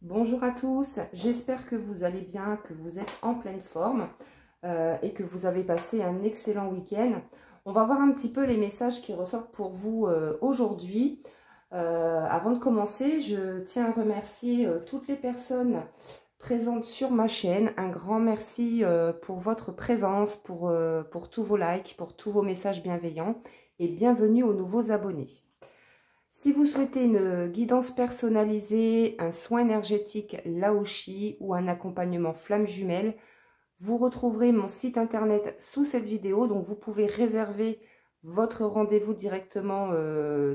Bonjour à tous, j'espère que vous allez bien, que vous êtes en pleine forme et que vous avez passé un excellent week-end. On va voir un petit peu les messages qui ressortent pour vous aujourd'hui. Avant de commencer, je tiens à remercier toutes les personnes présentes sur ma chaîne. Un grand merci pour votre présence, pour tous vos likes, pour tous vos messages bienveillants et bienvenue aux nouveaux abonnés. Si vous souhaitez une guidance personnalisée, un soin énergétique Laoshi ou un accompagnement flamme jumelle, vous retrouverez mon site internet sous cette vidéo. Donc vous pouvez réserver votre rendez-vous directement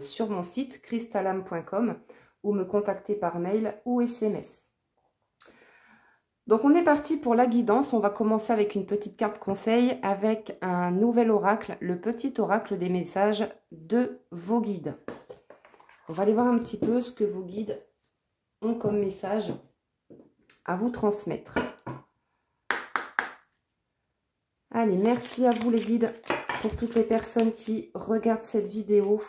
sur mon site crystalame.com ou me contacter par mail ou SMS. Donc on est parti pour la guidance. On va commencer avec une petite carte conseil avec un nouvel oracle, le petit oracle des messages de vos guides. On va aller voir un petit peu ce que vos guides ont comme message à vous transmettre. Allez, merci à vous les guides pour toutes les personnes qui regardent cette vidéo.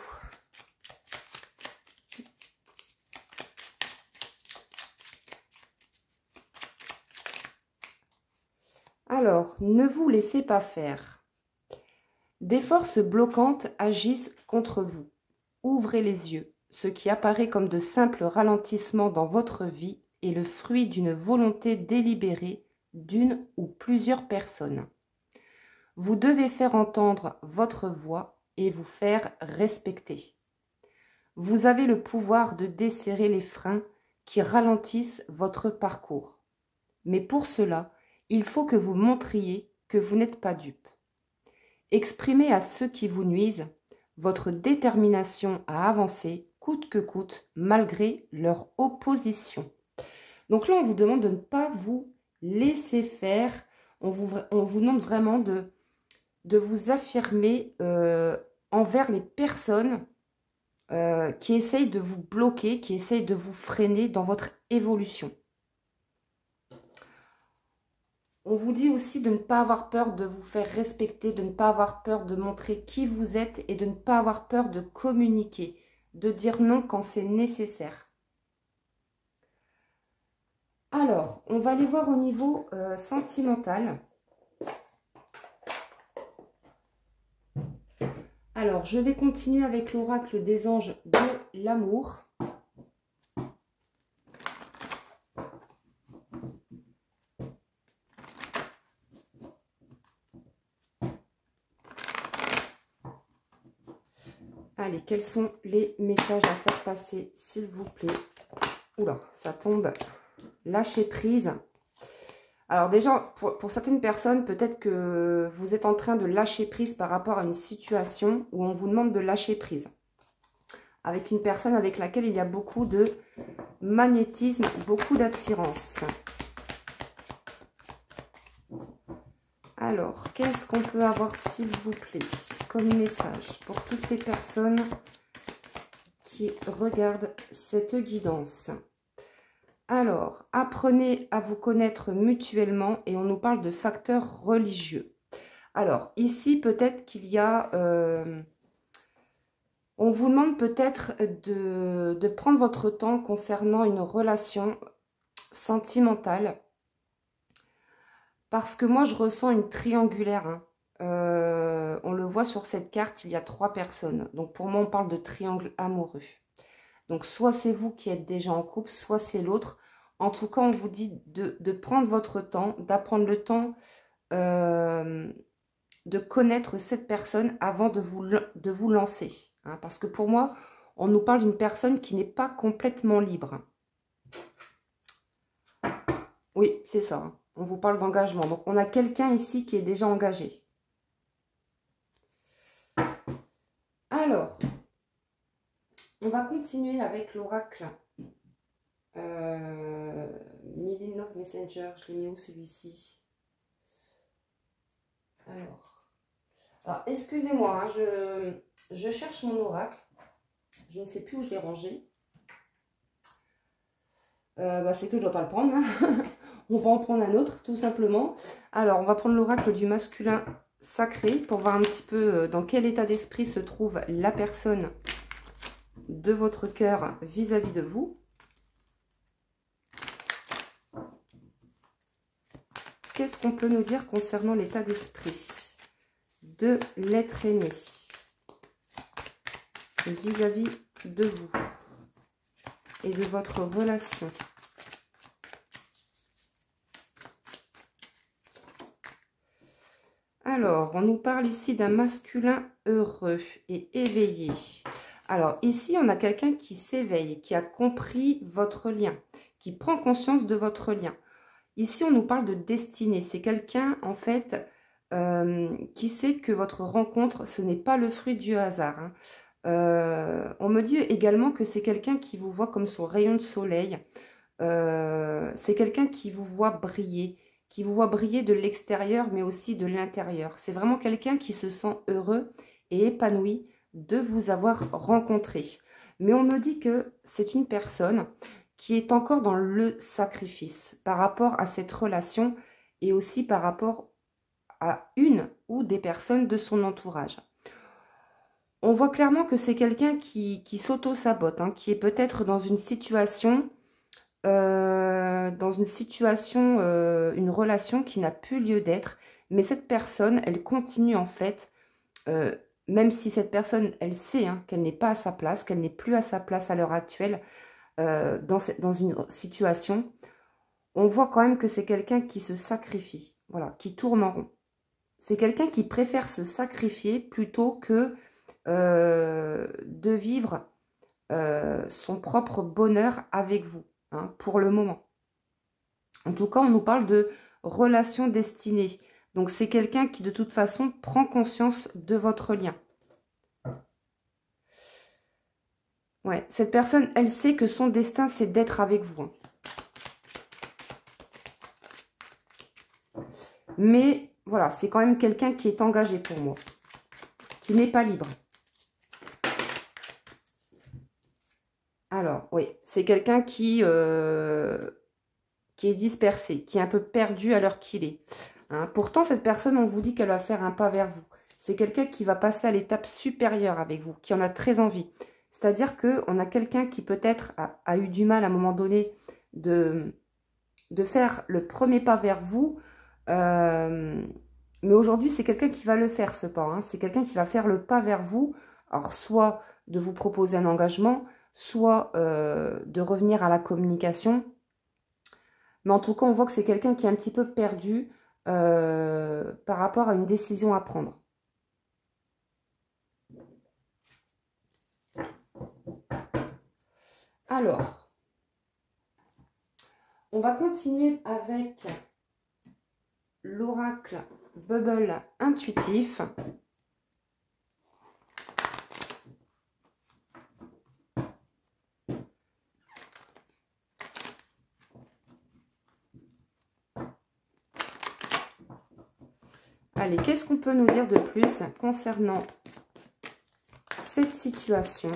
Alors, ne vous laissez pas faire. Des forces bloquantes agissent contre vous. Ouvrez les yeux. Ce qui apparaît comme de simples ralentissements dans votre vie est le fruit d'une volonté délibérée d'une ou plusieurs personnes. Vous devez faire entendre votre voix et vous faire respecter. Vous avez le pouvoir de desserrer les freins qui ralentissent votre parcours. Mais pour cela, il faut que vous montriez que vous n'êtes pas dupe. Exprimez à ceux qui vous nuisent votre détermination à avancer coûte que coûte, malgré leur opposition. Donc là, on vous demande de ne pas vous laisser faire. On vous demande vraiment de vous affirmer envers les personnes qui essayent de vous bloquer, qui essayent de vous freiner dans votre évolution. On vous dit aussi de ne pas avoir peur de vous faire respecter, de ne pas avoir peur de montrer qui vous êtes et de ne pas avoir peur de communiquer, de dire non quand c'est nécessaire. Alors, on va aller voir au niveau sentimental. Alors, je vais continuer avec l'oracle des anges de l'amour. Allez, quels sont les messages à faire passer, s'il vous plaît? Oula, ça tombe. Lâcher prise. Alors déjà, pour certaines personnes, peut-être que vous êtes en train de lâcher prise par rapport à une situation où on vous demande de lâcher prise. Avec une personne avec laquelle il y a beaucoup de magnétisme, beaucoup d'attirance. Alors, qu'est-ce qu'on peut avoir, s'il vous plaît, comme message pour toutes les personnes qui regardent cette guidance? Alors, apprenez à vous connaître mutuellement et on nous parle de facteurs religieux. Alors, ici, peut-être qu'il y a... on vous demande peut-être de prendre votre temps concernant une relation sentimentale. Parce que moi, je ressens une triangulaire. Hein. On le voit sur cette carte, il y a 3 personnes. Donc, pour moi, on parle de triangle amoureux. Donc, soit c'est vous qui êtes déjà en couple, soit c'est l'autre. En tout cas, on vous dit de prendre votre temps, d'apprendre le temps de connaître cette personne avant de vous lancer. Hein. Parce que pour moi, on nous parle d'une personne qui n'est pas complètement libre. Oui, c'est ça. Hein. On vous parle d'engagement. Donc, on a quelqu'un ici qui est déjà engagé. Alors, on va continuer avec l'oracle Millie Love Messenger. Je l'ai mis où celui-ci? Alors excusez-moi, hein, je cherche mon oracle. Je ne sais plus où je l'ai rangé. C'est que je ne dois pas le prendre. Hein. On va en prendre un autre, tout simplement. Alors, on va prendre l'oracle du masculin sacré pour voir un petit peu dans quel état d'esprit se trouve la personne de votre cœur vis-à-vis de vous. qu'est-ce qu'on peut nous dire concernant l'état d'esprit de l'être aimé vis-à-vis de vous et de votre relation? Alors, on nous parle ici d'un masculin heureux et éveillé. Alors, ici, on a quelqu'un qui s'éveille, qui a compris votre lien, qui prend conscience de votre lien. Ici, on nous parle de destinée. C'est quelqu'un, en fait, qui sait que votre rencontre, ce n'est pas le fruit du hasard. Hein. On me dit également que c'est quelqu'un qui vous voit comme son rayon de soleil. C'est quelqu'un qui vous voit briller, de l'extérieur, mais aussi de l'intérieur. C'est vraiment quelqu'un qui se sent heureux et épanoui de vous avoir rencontré. Mais on me dit que c'est une personne qui est encore dans le sacrifice par rapport à cette relation et aussi par rapport à une ou des personnes de son entourage. On voit clairement que c'est quelqu'un qui s'auto-sabote, hein, qui est peut-être dans une situation... une relation qui n'a plus lieu d'être, mais cette personne, elle continue en fait, même si cette personne, elle sait hein, qu'elle n'est pas à sa place, qu'elle n'est plus à sa place à l'heure actuelle, dans une situation, on voit quand même que c'est quelqu'un qui se sacrifie, voilà, qui tourne en rond. C'est quelqu'un qui préfère se sacrifier plutôt que de vivre son propre bonheur avec vous. Hein, pour le moment. En tout cas, on nous parle de relation destinée. Donc, c'est quelqu'un qui, de toute façon, prend conscience de votre lien. Ouais, cette personne, elle sait que son destin, c'est d'être avec vous. Hein. Mais, voilà, c'est quand même quelqu'un qui est engagé pour moi. Qui n'est pas libre. Alors, oui, c'est quelqu'un qui est dispersé, qui est un peu perdu à l'heure qu'il est. Hein. Pourtant, cette personne, on vous dit qu'elle va faire un pas vers vous. C'est quelqu'un qui va passer à l'étape supérieure avec vous, qui en a très envie. C'est-à-dire qu'on a quelqu'un qui peut-être a eu du mal à un moment donné de faire le premier pas vers vous. Mais aujourd'hui, c'est quelqu'un qui va le faire, ce pas. Hein. C'est quelqu'un qui va faire le pas vers vous. Alors, soit de vous proposer un engagement, soit de revenir à la communication. Mais en tout cas, on voit que c'est quelqu'un qui est un petit peu perdu par rapport à une décision à prendre. Alors, on va continuer avec l'oracle Bubble intuitif. Allez, qu'est-ce qu'on peut nous dire de plus concernant cette situation?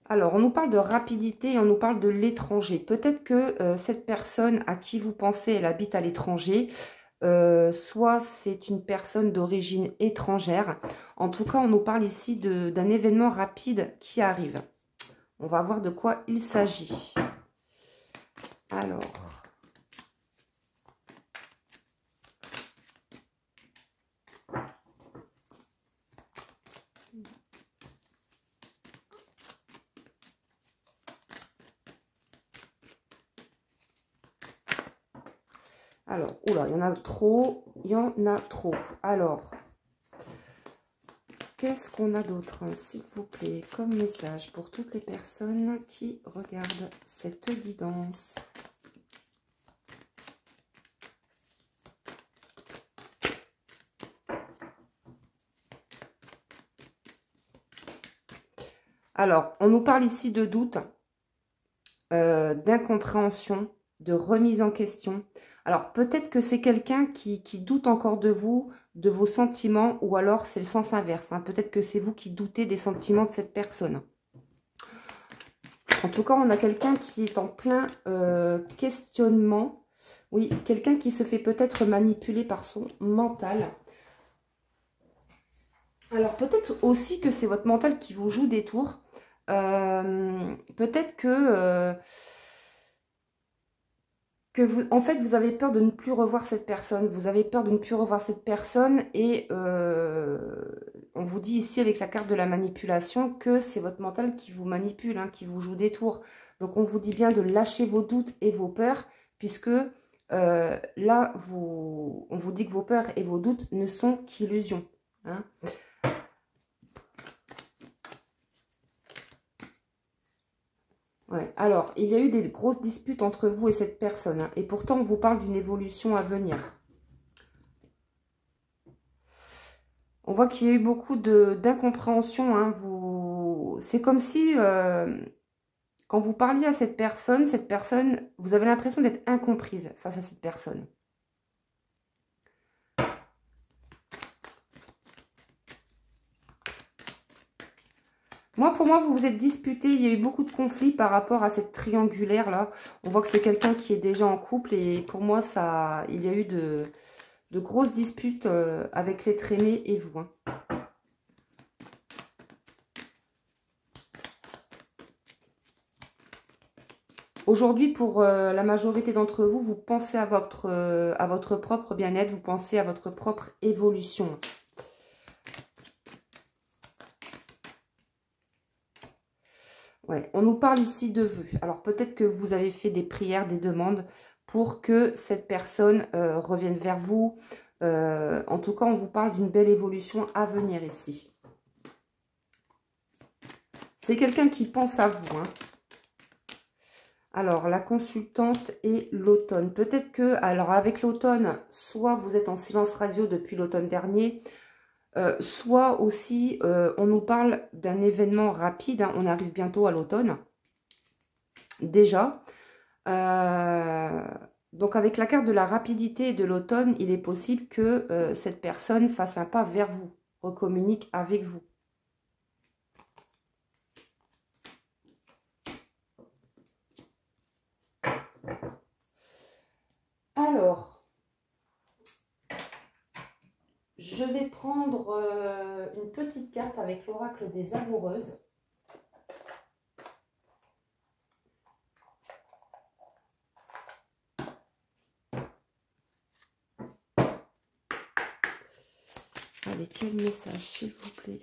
Alors, on nous parle de rapidité et on nous parle de l'étranger. Peut-être que cette personne à qui vous pensez, elle habite à l'étranger. Soit c'est une personne d'origine étrangère. En tout cas, on nous parle ici d'un événement rapide qui arrive. On va voir de quoi il s'agit. Alors... Alors, oula, il y en a trop, Alors, qu'est-ce qu'on a d'autre, s'il vous plaît, comme message pour toutes les personnes qui regardent cette guidance? Alors, on nous parle ici de doute, d'incompréhension, de remise en question. Alors, peut-être que c'est quelqu'un qui doute encore de vous, de vos sentiments, ou alors c'est le sens inverse. Hein. Peut-être que c'est vous qui doutez des sentiments de cette personne. En tout cas, on a quelqu'un qui est en plein questionnement. Oui, quelqu'un qui se fait peut-être manipuler par son mental. Alors, peut-être aussi que c'est votre mental qui vous joue des tours. Peut-être que... que vous, en fait, vous avez peur de ne plus revoir cette personne. Vous avez peur de ne plus revoir cette personne et on vous dit ici avec la carte de la manipulation que c'est votre mental qui vous manipule, hein, qui vous joue des tours. Donc, on vous dit bien de lâcher vos doutes et vos peurs puisque là, on vous dit que vos peurs et vos doutes ne sont qu'illusions. Hein. Ouais. Alors, il y a eu des grosses disputes entre vous et cette personne. Hein, et pourtant, on vous parle d'une évolution à venir. On voit qu'il y a eu beaucoup d'incompréhension. Hein, c'est comme si, quand vous parliez à cette personne, vous avez l'impression d'être incomprise face à cette personne. Pour moi, vous vous êtes disputé. Il y a eu beaucoup de conflits par rapport à cette triangulaire là. On voit que c'est quelqu'un qui est déjà en couple et pour moi, il y a eu de grosses disputes avec l'être aimé et vous. Hein. Aujourd'hui, pour la majorité d'entre vous, vous pensez à votre propre bien-être, vous pensez à votre propre évolution. Ouais, on nous parle ici de vœux. Alors peut-être que vous avez fait des prières, des demandes pour que cette personne revienne vers vous. En tout cas, on vous parle d'une belle évolution à venir ici. C'est quelqu'un qui pense à vous. Hein. Alors, la consultante et l'automne. Peut-être que, alors avec l'automne, soit vous êtes en silence radio depuis l'automne dernier, soit aussi, on nous parle d'un événement rapide. Hein, on arrive bientôt à l'automne. Déjà. Donc, avec la carte de la rapidité et de l'automne, il est possible que cette personne fasse un pas vers vous, recommunique avec vous. Alors, je vais prendre une petite carte avec l'oracle des amoureuses. Allez, quel message, s'il vous plaît?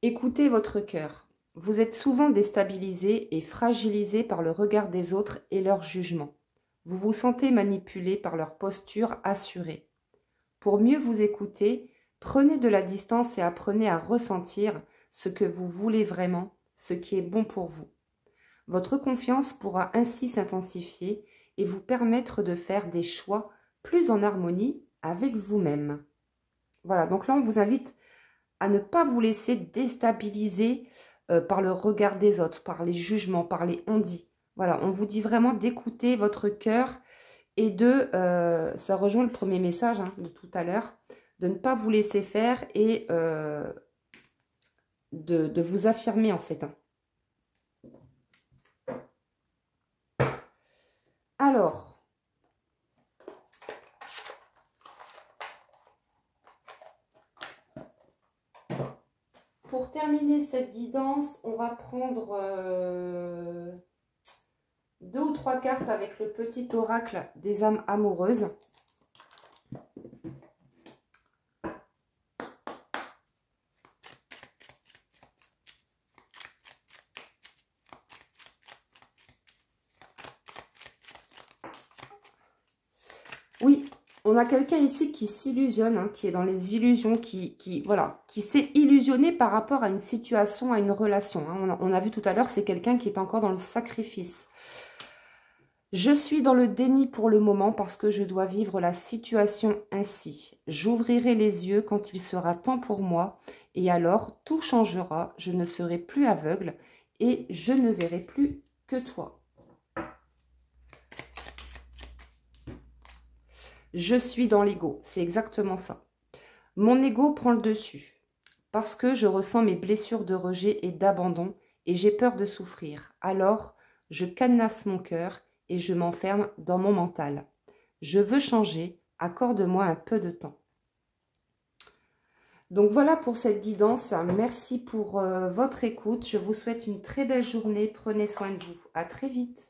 Écoutez votre cœur. Vous êtes souvent déstabilisé et fragilisé par le regard des autres et leur jugement. Vous vous sentez manipulé par leur posture assurée. Pour mieux vous écouter, prenez de la distance et apprenez à ressentir ce que vous voulez vraiment, ce qui est bon pour vous. Votre confiance pourra ainsi s'intensifier et vous permettre de faire des choix plus en harmonie avec vous-même. Voilà, donc là on vous invite à ne pas vous laisser déstabiliser par le regard des autres, par les jugements, par les on-dit. Voilà, on vous dit vraiment d'écouter votre cœur et ça rejoint le premier message hein, de tout à l'heure, de ne pas vous laisser faire et de vous affirmer en fait. Hein. Alors, pour terminer cette guidance, on va prendre 2 ou 3 cartes avec le petit oracle des âmes amoureuses. Oui, on a quelqu'un ici qui s'illusionne, hein, qui est dans les illusions, qui s'est illusionné par rapport à une situation, à une relation. Hein. On a vu tout à l'heure, c'est quelqu'un qui est encore dans le sacrifice. Je suis dans le déni pour le moment parce que je dois vivre la situation ainsi. J'ouvrirai les yeux quand il sera temps pour moi et alors tout changera. Je ne serai plus aveugle et je ne verrai plus que toi. Je suis dans l'ego, c'est exactement ça. Mon ego prend le dessus parce que je ressens mes blessures de rejet et d'abandon et j'ai peur de souffrir. Alors, je cadenasse mon cœur et je m'enferme dans mon mental. Je veux changer, accorde-moi un peu de temps. Donc voilà pour cette guidance. Merci pour votre écoute. Je vous souhaite une très belle journée. Prenez soin de vous. À très vite.